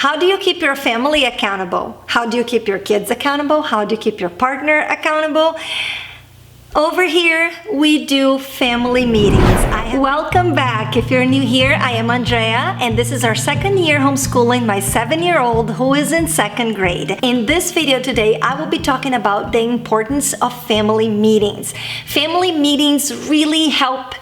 How do you keep your family accountable? How do you keep your kids accountable? How do you keep your partner accountable? Over here, we do family meetings. Welcome back. If you're new here, I am Andrea, and this is our second year homeschooling my 7-year-old who is in second grade. In this video today, I will be talking about the importance of family meetings. Family meetings really help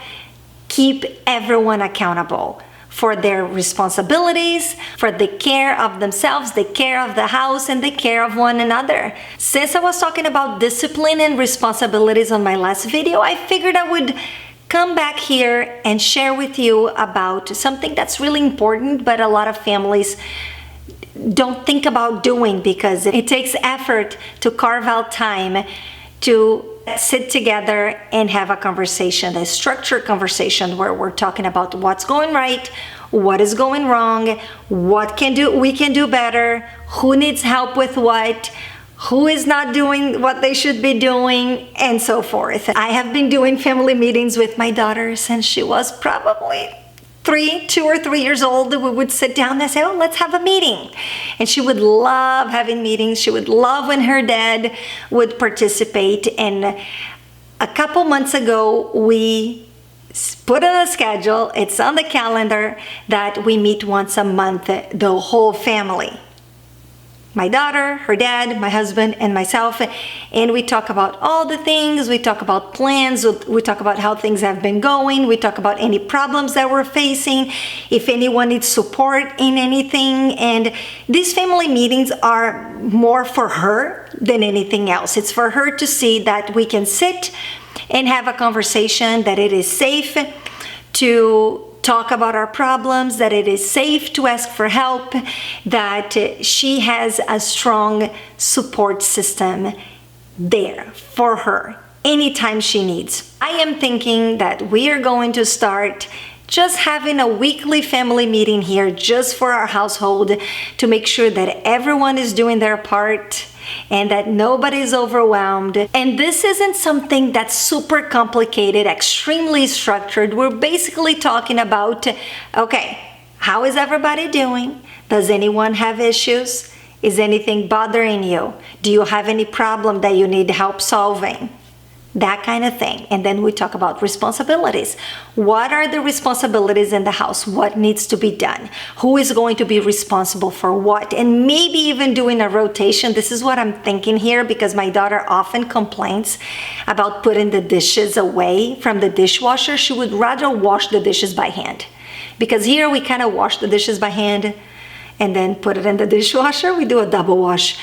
keep everyone accountable for their responsibilities, for the care of themselves, the care of the house, and the care of one another. Since I was talking about discipline and responsibilities on my last video, I figured I would come back here and share with you about something that's really important, but a lot of families don't think about doing because it takes effort to carve out time to sit together and have a conversation, a structured conversation where we're talking about what's going right, what is going wrong, what we can do better, who needs help with what, who is not doing what they should be doing, and so forth. I have been doing family meetings with my daughter since she was probably 2 or 3 years old. We would sit down and say, oh, let's have a meeting. And she would love having meetings. She would love when her dad would participate. And a couple months ago, we put on a schedule, it's on the calendar, that we meet once a month, the whole family. My daughter, her dad, my husband, and myself, and we talk about all the things. We talk about plans, we talk about how things have been going, we talk about any problems that we're facing, if anyone needs support in anything. And these family meetings are more for her than anything else. It's for her to see that we can sit and have a conversation, that it is safe to talk about our problems, that it is safe to ask for help, that she has a strong support system there for her anytime she needs. I am thinking that we are going to start just having a weekly family meeting here just for our household to make sure that everyone is doing their part and that nobody's overwhelmed. And this isn't something that's super complicated, extremely structured. We're basically talking about, okay, how is everybody doing? Does anyone have issues? Is anything bothering you? Do you have any problem that you need help solving? That kind of thing. And then we talk about responsibilities. What are the responsibilities in the house? What needs to be done? Who is going to be responsible for what? And maybe even doing a rotation. This is what I'm thinking here, because my daughter often complains about putting the dishes away from the dishwasher. She would rather wash the dishes by hand, because here we kind of wash the dishes by hand and then put it in the dishwasher. We do a double wash,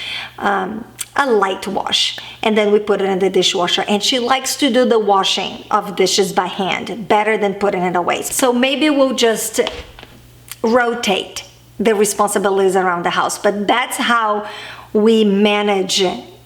a light wash, and then we put it in the dishwasher. And she likes to do the washing of dishes by hand better than putting it away. So maybe we'll just rotate the responsibilities around the house. But that's how we manage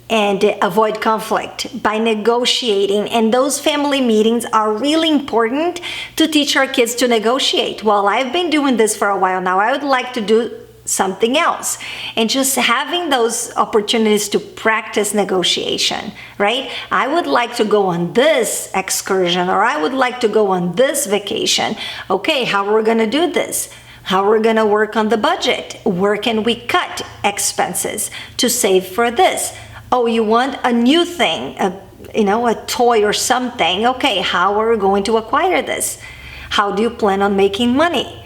and avoid conflict, by negotiating. And those family meetings are really important to teach our kids to negotiate. Well, I've been doing this for a while now. I would like to do something else, and just having those opportunities to practice negotiation, right? I would like to go on this excursion, or I would like to go on this vacation. Okay, how are we going to do this? How are we going to work on the budget? Where can we cut expenses to save for this? Oh, you want a new thing, a toy or something. Okay, how are we going to acquire this? How do you plan on making money?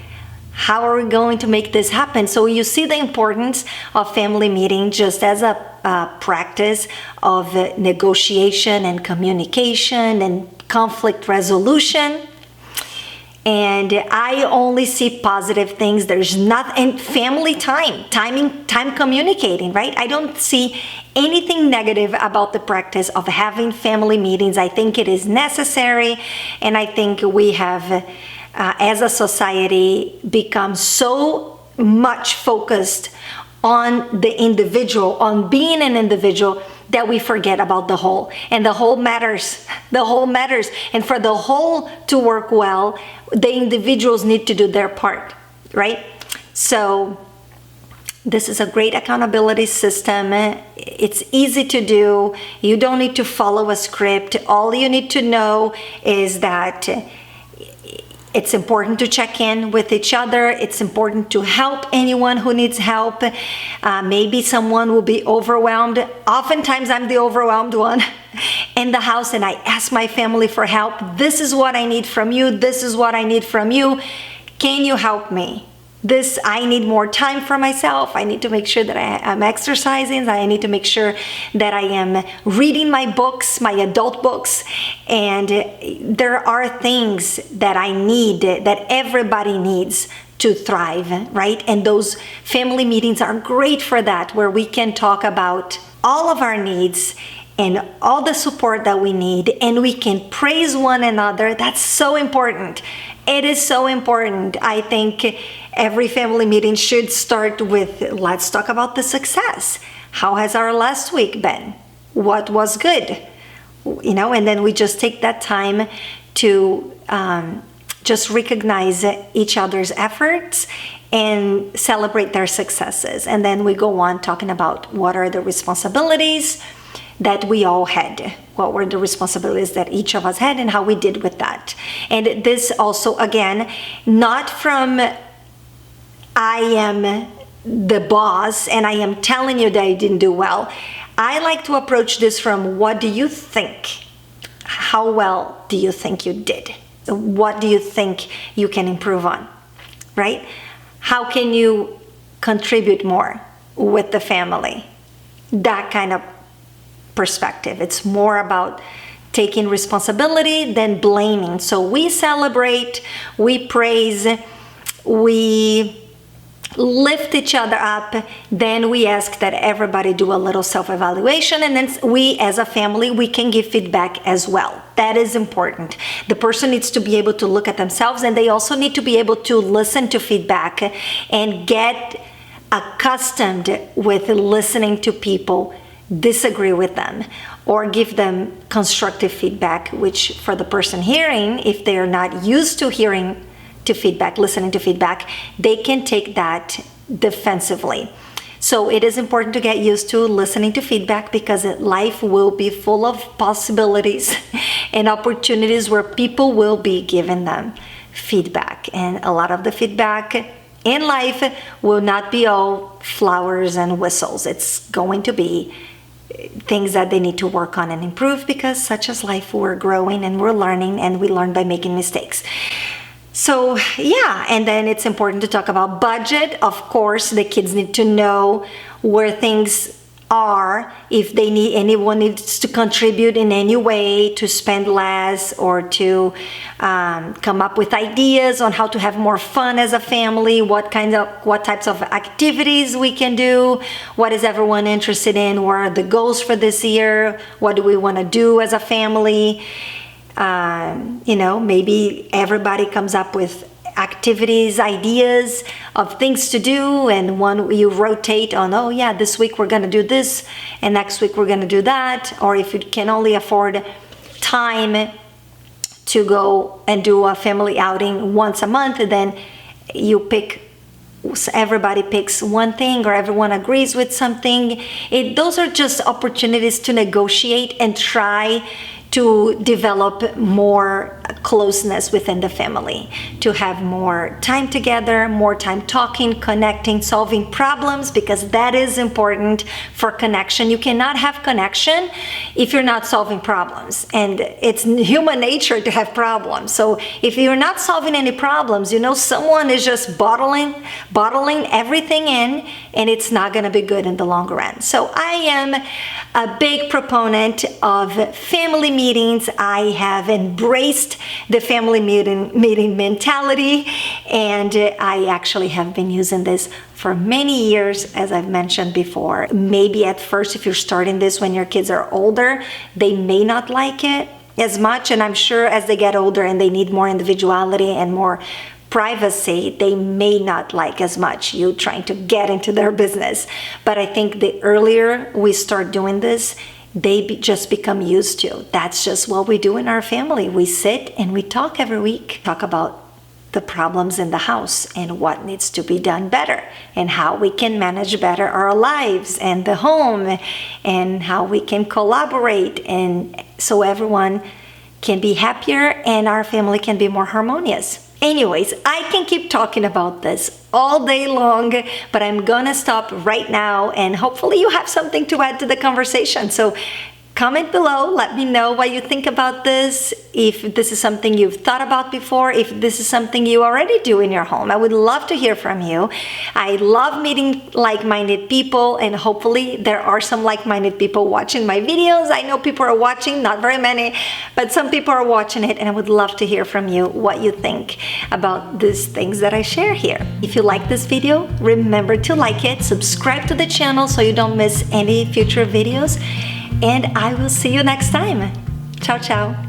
How are we going to make this happen? So you see the importance of family meeting just as a practice of negotiation and communication and conflict resolution. And I only see positive things. There's nothing, family time communicating, right? I don't see anything negative about the practice of having family meetings. I think it is necessary, and I think we have, as a society, become so much focused on the individual, on being an individual, that we forget about the whole. And the whole matters. The whole matters. And for the whole to work well, the individuals need to do their part, right? So this is a great accountability system. It's easy to do. You don't need to follow a script. All you need to know is that It's important to check in with each other. It's important to help anyone who needs help. Maybe someone will be overwhelmed. Oftentimes I'm the overwhelmed one in the house, and I ask my family for help. This is what I need from you. This is what I need from you. Can you help me? I need more time for myself. I need to make sure that I'm exercising. I need to make sure that I am reading my books, my adult books. And there are things that I need, that everybody needs to thrive, right? And those family meetings are great for that, where we can talk about all of our needs and all the support that we need, and we can praise one another. That's so important. It is so important. I think every family meeting should start with, let's talk about the success. How has our last week been? What was good? And then we just take that time to just recognize each other's efforts and celebrate their successes. And then we go on talking about what are the responsibilities that we all had. What were the responsibilities that each of us had and how we did with that. And this also, again, not from I am the boss and I am telling you that I didn't do well. I like to approach this from, what do you think? How well do you think you did? What do you think you can improve on, right? How can you contribute more with the family? That kind of perspective. It's more about taking responsibility than blaming. So we celebrate, we praise, we lift each other up. Then we ask that everybody do a little self-evaluation, and then we as a family, we can give feedback as well. That is important. The person needs to be able to look at themselves, and they also need to be able to listen to feedback and get accustomed with listening to people disagree with them or give them constructive feedback, which for the person hearing, if they're not used to hearing to feedback, listening to feedback, they can take that defensively. So it is important to get used to listening to feedback, because life will be full of possibilities and opportunities where people will be giving them feedback. And a lot of the feedback in life will not be all flowers and whistles. It's going to be things that they need to work on and improve, because such as life, we're growing and we're learning, and we learn by making mistakes. So yeah, and then it's important to talk about budget. Of course, the kids need to know where things are, if anyone needs to contribute in any way to spend less, or to come up with ideas on how to have more fun as a family, what types of activities we can do, what is everyone interested in, what are the goals for this year, what do we want to do as a family. Maybe everybody comes up with activities, ideas of things to do, and you rotate on, oh yeah, this week we're going to do this, and next week we're going to do that. Or if you can only afford time to go and do a family outing once a month, then everybody picks one thing, or everyone agrees with something. Those are just opportunities to negotiate and try to develop more closeness within the family, to have more time together, more time talking, connecting, solving problems, because that is important for connection. You cannot have connection if you're not solving problems, and it's human nature to have problems. So if you're not solving any problems, someone is just bottling everything in, and it's not going to be good in the long run. So I am a big proponent of family meetings. I have embraced the family meeting mentality, and I actually have been using this for many years, as I've mentioned before. Maybe at first, if you're starting this when your kids are older, they may not like it as much, and I'm sure as they get older and they need more individuality and more privacy, they may not like as much you trying to get into their business. But I think the earlier we start doing this, they just become used to. That's just what we do in our family. We sit and we talk every week, talk about the problems in the house and what needs to be done better, and how we can manage better our lives and the home, and how we can collaborate, and so everyone can be happier and our family can be more harmonious. Anyways, I can keep talking about this all day long, but I'm gonna stop right now, and hopefully you have something to add to the conversation. So comment below, let me know what you think about this, if this is something you've thought about before, if this is something you already do in your home. I would love to hear from you. I love meeting like-minded people, and hopefully there are some like-minded people watching my videos. I know people are watching, not very many, but some people are watching it, and I would love to hear from you what you think about these things that I share here. If you like this video, remember to like it, subscribe to the channel so you don't miss any future videos, and I will see you next time. Ciao, ciao.